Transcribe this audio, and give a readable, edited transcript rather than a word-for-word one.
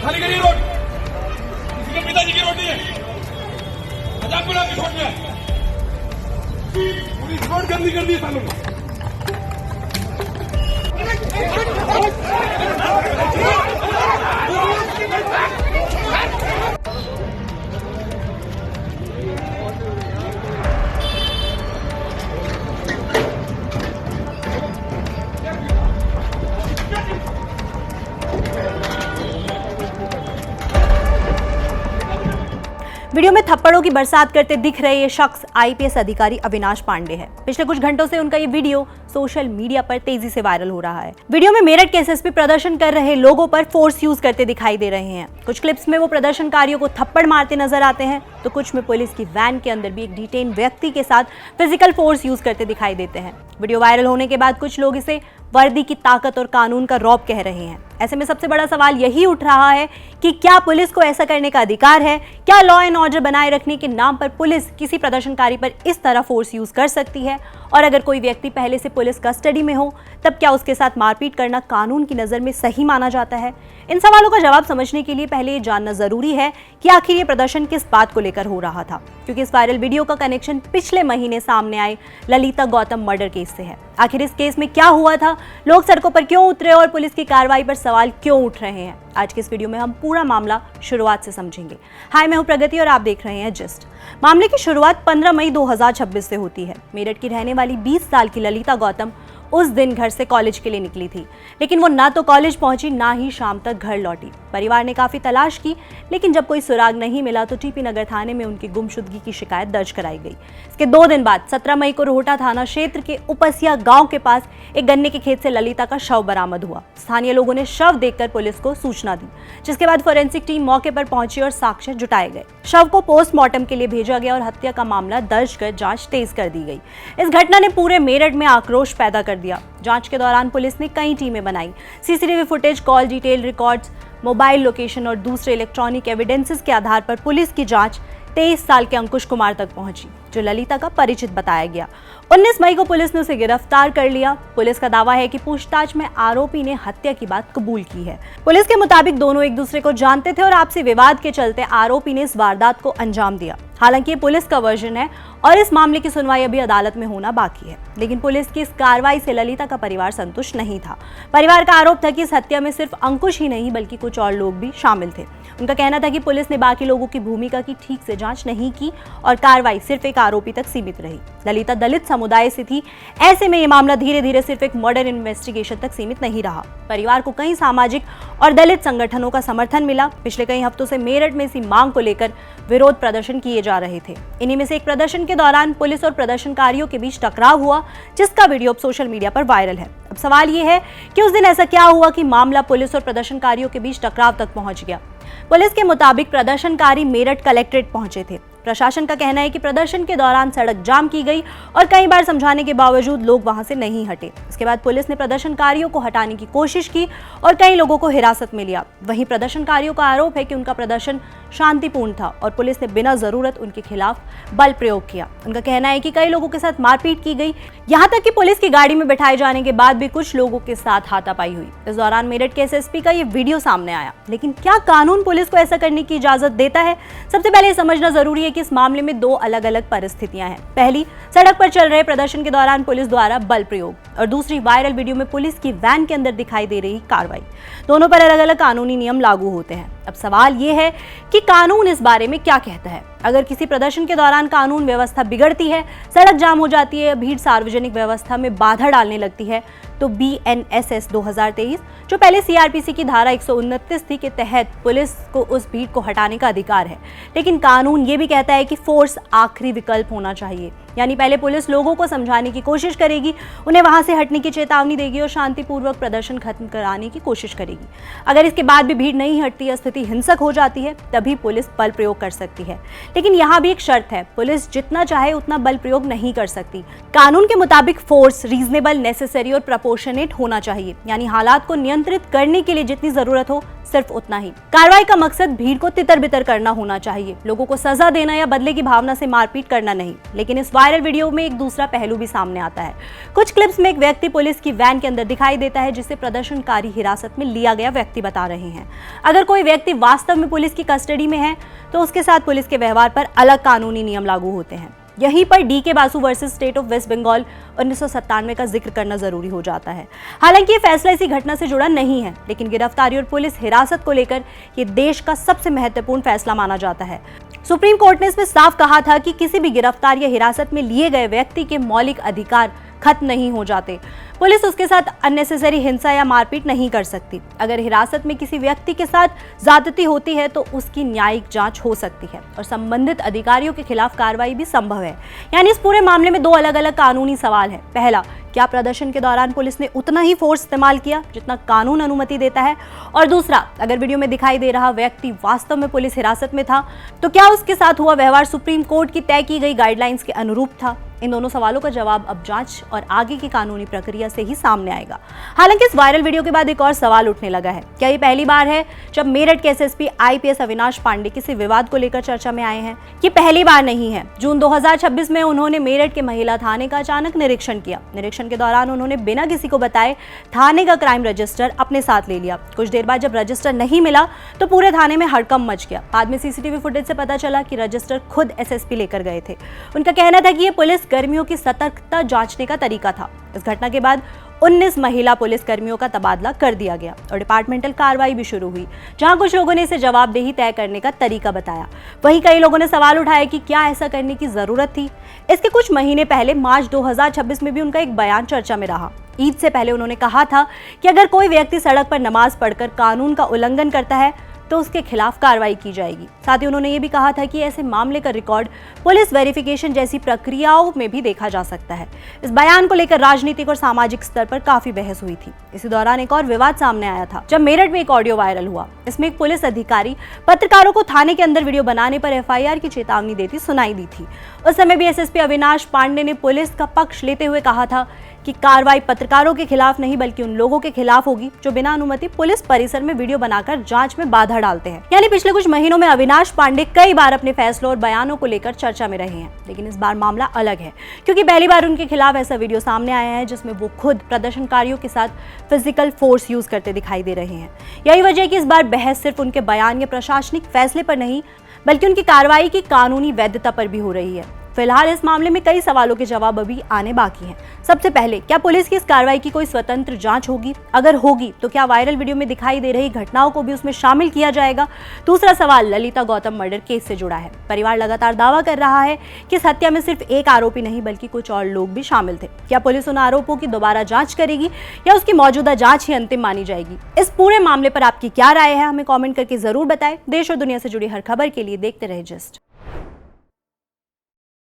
खाली करिए रोड, किसी के पिताजी की रोड नहीं है, मजाक बना के छोड़ दिया, पूरी रोड गंदी कर दी सालों ने। वीडियो में थप्पड़ों की बरसात करते दिख रहे ये शख्स आईपीएस अधिकारी अविनाश पांडे है। पिछले कुछ घंटों से उनका ये वीडियो सोशल मीडिया पर तेजी से वायरल हो रहा है। वीडियो में मेरठ के एसएसपी प्रदर्शन कर रहे लोगों पर फोर्स यूज करते दिखाई दे रहे हैं। कुछ क्लिप्स में वो प्रदर्शनकारियों को थप्पड़ मारते नजर आते हैं, तो कुछ में पुलिस की वैन के अंदर भी एक डिटेन व्यक्ति के साथ फिजिकल फोर्स यूज करते दिखाई देते हैं। वीडियो वायरल होने के बाद कुछ लोग इसे वर्दी की ताकत और कानून का रौब कह रहे हैं। ऐसे में सबसे बड़ा सवाल यही उठ रहा है कि क्या पुलिस को ऐसा करने का अधिकार है? क्या लॉ एंड ऑर्डर बनाए रखने के नाम पर पुलिस किसी प्रदर्शनकारी पर इस तरह फोर्स यूज कर सकती है? और अगर कोई व्यक्ति पहले से पुलिस कस्टडी में हो, तब क्या उसके साथ मारपीट करना कानून की नज़र में सही माना जाता है? इन सवालों का जवाब समझने के लिए पहले ये जानना जरूरी है कि आखिर ये प्रदर्शन किस बात को लेकर हो रहा था, क्योंकि इस वायरल वीडियो का कनेक्शन पिछले महीने सामने आए ललिता गौतम मर्डर केस से है। आखिर इस केस में क्या हुआ था, लोग सड़कों पर क्यों उतरे और पुलिस की कार्रवाई पर सवाल क्यों उठ रहे हैं? आज के इस वीडियो में हम पूरा मामला शुरुआत से समझेंगे। हाय, मैं हूं प्रगति और आप देख रहे हैं जस्ट। मामले की शुरुआत 15 मई 2026 से होती है। मेरठ की रहने वाली 20 साल की ललिता गौतम उस दिन घर से कॉलेज के लिए निकली थी, लेकिन वो ना तो कॉलेज पहुंची ना ही शाम तक घर लौटी। परिवार ने काफी तलाश की, लेकिन जब कोई सुराग नहीं मिला तो टीपी नगर थाने में उनकी गुमशुदगी की शिकायत दर्ज कराई गई। इसके 2 दिन बाद 17 मई को रोहटा थाना क्षेत्र के उपसिया गांव के पास एक गन्ने के खेत से ललिता का शव बरामद हुआ। स्थानीय लोगों ने शव देखकर पुलिस को सूचना दी, जिसके बाद फोरेंसिक टीम मौके पर पहुंची और साक्ष्य जुटाए गए। शव को पोस्टमार्टम के लिए भेजा गया और हत्या का मामला दर्ज कर जांच तेज कर दी गई। इस घटना ने पूरे मेरठ में आक्रोश पैदा कर दिया। जांच के दौरान पुलिस ने कई टीमें बनाई। CCTV footage, call detail records, mobile location और दूसरे इलेक्ट्रॉनिक एविडेंसेस के आधार पर पुलिस की जांच 23 साल के अंकुश कुमार तक पहुंची, जो ललिता का परिचित बताया गया। 19 मई को पुलिस ने उसे गिरफ्तार कर लिया। पुलिस का दावा है कि पूछताछ में आरोपी ने हत्या की बात कबूल की है। पुलिस के मुताबिक दोनों एक दूसरे को जानते थे और आपसी विवाद के चलते आरोपी ने इस वारदात को अंजाम दिया। हालांकि ये पुलिस का वर्जन है और इस मामले की सुनवाई अभी अदालत में होना बाकी है। लेकिन पुलिस की इस कार्रवाई से ललिता का परिवार संतुष्ट नहीं था। परिवार का आरोप था कि इस हत्या में सिर्फ अंकुश ही नहीं बल्कि कुछ और लोग भी शामिल थे। उनका कहना था कि पुलिस ने बाकी लोगों की भूमिका की ठीक से जांच नहीं की और कार्रवाई सिर्फ एक आरोपी तक सीमित रही। ललिता दलित समुदाय से थी, ऐसे में ये मामला धीरे धीरे सिर्फ एक मर्डर इन्वेस्टिगेशन तक सीमित नहीं रहा। परिवार को कई सामाजिक और दलित संगठनों का समर्थन मिला। पिछले कई हफ्तों से मेरठ में इसी मांग को लेकर विरोध प्रदर्शन किए जा रहे थे। इन्हीं में से एक प्रदर्शन के दौरान पुलिस और प्रदर्शनकारियों के बीच टकराव हुआ, जिसका वीडियो अब सोशल मीडिया पर वायरल है। अब सवाल ये है कि उस दिन ऐसा क्या हुआ कि मामला पुलिस और प्रदर्शनकारियों के बीच टकराव तक पहुंच गया। पुलिस के मुताबिक प्रदर्शनकारी मेरठ कलेक्ट्रेट पहुंचे थे। प्रशासन का कहना है कि प्रदर्शन के दौरान सड़क जाम की गई और कई बार समझाने के बावजूद लोग वहां से नहीं हटे। इसके बाद पुलिस ने प्रदर्शनकारियों को हटाने की कोशिश की और कई लोगों को हिरासत में लिया। वहीं प्रदर्शनकारियों का आरोप है कि उनका प्रदर्शन शांतिपूर्ण था और पुलिस ने बिना जरूरत उनके खिलाफ बल प्रयोग किया। उनका कहना है कि कई लोगों के साथ मारपीट की गई, यहाँ तक कि पुलिस की गाड़ी में बैठाए जाने के बाद भी कुछ लोगों के साथ हाथापाई हुई। इस दौरान मेरठ के एसएसपी का ये वीडियो सामने आया। लेकिन क्या कानून पुलिस को ऐसा करने की इजाजत देता है? सबसे पहले ये समझना जरूरी है कि इस मामले में 2 अलग अलग परिस्थितियां हैं। पहली, सड़क पर चल रहे प्रदर्शन के दौरान पुलिस द्वारा बल प्रयोग, और दूसरी, वायरल वीडियो में पुलिस की वैन के अंदर दिखाई दे रही कार्रवाई। दोनों पर अलग अलग कानूनी नियम लागू होते हैं। अब सवाल ये है कि कानून इस बारे में क्या कहता है। अगर किसी प्रदर्शन के दौरान कानून व्यवस्था बिगड़ती है, सड़क जाम हो जाती है, भीड़ सार्वजनिक व्यवस्था में बाधा डालने लगती है, तो BNSS 2023, जो पहले CRPC की धारा 129 थी, के तहत पुलिस को उस भीड़ को हटाने का अधिकार है। लेकिन कानून ये भी कहता है कि फोर्स आखिरी विकल्प होना चाहिए, यानी पहले पुलिस लोगों को समझाने की कोशिश करेगी, उन्हें वहां से हटने की चेतावनी देगी और शांतिपूर्वक प्रदर्शन खत्म कराने की कोशिश करेगी। अगर इसके बाद भी भीड़ नहीं हटती या स्थिति हिंसक हो जाती है, तभी पुलिस बल प्रयोग कर सकती है। लेकिन यहाँ भी एक शर्त है, पुलिस जितना चाहे उतना बल प्रयोग नहीं कर सकती। कानून के मुताबिक फोर्स रीजनेबल, नेसेसरी और प्रोपोर्शनेट होना चाहिए, यानी हालात को नियंत्रित करने के लिए जितनी जरूरत हो सिर्फ उतना ही। कार्रवाई का मकसद भीड़ को तितर बितर करना होना चाहिए, लोगों को सजा देना या बदले की भावना से मारपीट करना नहीं। लेकिन इस वायरल वीडियो में एक दूसरा पहलू भी सामने आता है। कुछ क्लिप्स में एक व्यक्ति पुलिस की वैन के अंदर दिखाई देता है, जिसे प्रदर्शनकारी हिरासत में लिया गया व्यक्ति बता रहे हैं। अगर कोई व्यक्ति वास्तव में पुलिस की कस्टडी में है तो उसके साथ पुलिस के व्यवहार पर अलग कानूनी नियम लागू होते हैं। यहीं पर D K. Basu versus state of West Bengal 1997 का जिक्र करना जरूरी हो जाता है। हालांकि ये फैसला इसी घटना से जुड़ा नहीं है, लेकिन गिरफ्तारी और पुलिस हिरासत को लेकर ये देश का सबसे महत्वपूर्ण फैसला माना जाता है। सुप्रीम कोर्ट ने इसमें साफ कहा था कि किसी भी गिरफ्तार या हिरासत में लिए गए व्यक्ति के मौलिक अधिकार खत्म नहीं हो जाते। पुलिस उसके साथ अननेसेसरी हिंसा या मारपीट नहीं कर सकती। अगर हिरासत में किसी व्यक्ति के साथ ज्यादती होती है तो उसकी न्यायिक जांच हो सकती है और संबंधित अधिकारियों के खिलाफ कार्रवाई भी संभव है। यानी इस पूरे मामले में दो अलग अलग कानूनी सवाल है। पहला, क्या प्रदर्शन के दौरान पुलिस ने उतना ही फोर्स इस्तेमाल किया जितना कानून अनुमति देता है? और दूसरा, अगर वीडियो में दिखाई दे रहा व्यक्ति वास्तव में पुलिस हिरासत में था तो क्या उसके साथ हुआ व्यवहार सुप्रीम कोर्ट की तय की गई गाइडलाइंस के अनुरूप था? इन दोनों सवालों का जवाब अब जांच और आगे की कानूनी प्रक्रिया से ही सामने आएगा। हालांकि इस वायरल वीडियो के बाद एक और सवाल उठने लगा है। क्या ये पहली बार है जब मेरठ के एसएसपी आईपीएस अविनाश पांडे किसी विवाद को लेकर चर्चा में आए हैं? ये पहली बार नहीं है। जून 2026 में उन्होंने मेरठ के महिला थाने का अचानक निरीक्षण किया। निरीक्षण के दौरान उन्होंने बिना किसी को बताए थाने का क्राइम रजिस्टर अपने साथ ले लिया। कुछ देर बाद जब रजिस्टर नहीं मिला तो पूरे थाने में हड़कंप मच गया। बाद में सीसीटीवी फुटेज से पता चला कि रजिस्टर खुद एसएसपी लेकर गए थे। उनका कहना था कि ये पुलिस कर्मियों की सतर्कता जांचने का तरीका था। इस घटना के बाद 19 महिला पुलिस कर्मियों का तबादला कर दिया गया और डिपार्टमेंटल कार्रवाई भी शुरू हुई, जहां कुछ लोगों ने इसे जवाबदेही तय करने का तरीका बताया। वहीं कई लोगों ने सवाल उठाया कि क्या ऐसा करने की जरूरत थी। इसके कुछ महीने पहले मार्च 2026 में भी उनका एक बयान चर्चा में रहा। ईद से पहले उन्होंने कहा था कि अगर कोई व्यक्ति सड़क पर नमाज पढ़कर कानून का उल्लंघन करता है तो उसके खिलाफ कार्रवाई की जाएगी। साथ ही उन्होंने ये भी कहा था कि ऐसे मामले का रिकॉर्ड पुलिस वेरिफिकेशन जैसी प्रक्रियाओं में भी देखा जा सकता है। इस बयान को लेकर राजनीतिक और सामाजिक स्तर पर काफी बहस हुई थी। इसी दौरान एक और विवाद सामने आया था जब मेरठ में एक ऑडियो वायरल हुआ। इसमें एक पुलिस अधिकारी पत्रकारों को थाने के अंदर वीडियो बनाने पर एफआईआर की चेतावनी देती सुनाई दी थी। उस समय भी एसएसपी अविनाश पांडे ने पुलिस का पक्ष लेते हुए कहा था कि कार्रवाई पत्रकारों के खिलाफ नहीं बल्कि उन लोगों के खिलाफ होगी जो बिना अनुमति पुलिस परिसर में वीडियो बनाकर जांच में बाधा डालते हैं। यानी पिछले कुछ महीनों में अविनाश पांडे कई बार अपने फैसलों और बयानों को लेकर चर्चा में रहे हैं, लेकिन इस बार मामला अलग है क्योंकि पहली बार उनके खिलाफ ऐसा वीडियो सामने आया है जिसमें वो खुद प्रदर्शनकारियों के साथ फिजिकल फोर्स यूज करते दिखाई दे रहे हैं। यही वजह है कि इस बार बहस सिर्फ उनके बयान या प्रशासनिक फैसले पर नहीं बल्कि उनकी कार्रवाई की कानूनी वैधता पर भी हो रही है। फिलहाल इस मामले में कई सवालों के जवाब अभी आने बाकी हैं। सबसे पहले, क्या पुलिस की इस कार्रवाई की कोई स्वतंत्र जांच होगी? अगर होगी तो क्या वायरल वीडियो में दिखाई दे रही घटनाओं को भी उसमें शामिल किया जाएगा? दूसरा सवाल ललिता गौतम मर्डर केस से जुड़ा है। परिवार लगातार दावा कर रहा है कि इस हत्या में सिर्फ एक आरोपी नहीं बल्कि कुछ और लोग भी शामिल थे। क्या पुलिस उन आरोपों की दोबारा जांच करेगी या उसकी मौजूदा जांच ही अंतिम मानी जाएगी? इस पूरे मामले पर आपकी क्या राय है? हमें कॉमेंट करके जरूर बताएं। देश और दुनिया से जुड़ी हर खबर के लिए देखते रहे जस्ट।